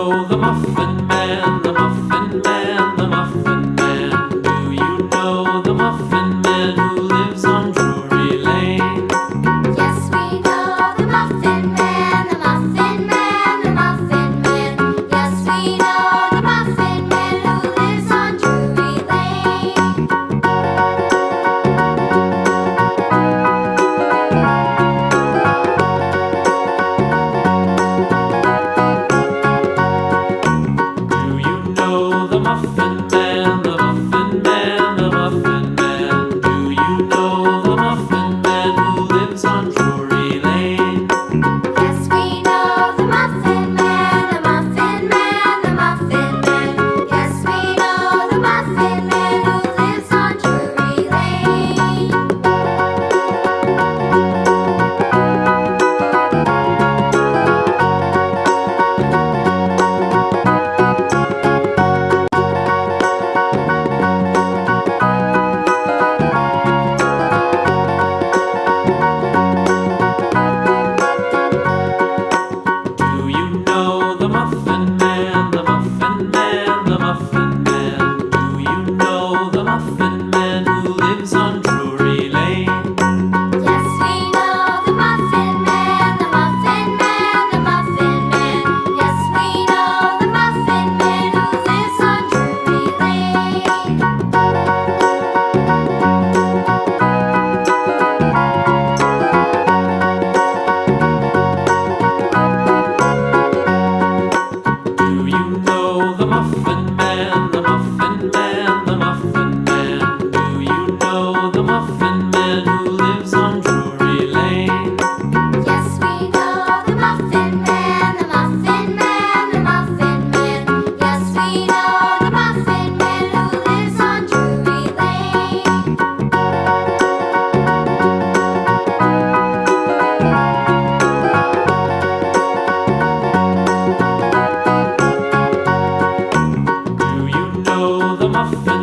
know the Muffin Man, the Muffin Man, the Muffin Man? Do you know the Muffin Man who lives on Drury Lane? Yes, we know the Muffin Man, the Muffin Man, the Muffin Man. Yes, we know the Muffin Man who lives on Drury Lane. Do you know the Muffin Man, the Muffin Man, the Muffin Man? Do you know the Muffin Man who lives on Drury Lane? Yes, we know the Muffin Man, the Muffin Man, the Muffin Man. Yes, we know the Muffin Man who lives on Drury Lane. Do you know the Muffin Man, the Muffin Man, the Muffin Man? Do you know the Muffin Man who lives on Drury Lane? Yes, we know the Muffin Man, the Muffin Man, the Muffin Man. Yes, we know the Muffin Man who lives on Drury Lane. Do you know the Muffin Man, the Muffin Man, the Muffin Man? Do you know the Muffin Man who lives on Drury Lane? Yes, we know the Muffin Man, the Muffin Man, the Muffin Man. Yes, we know the Muffin Man who lives on Drury Lane. Do you know the Muffin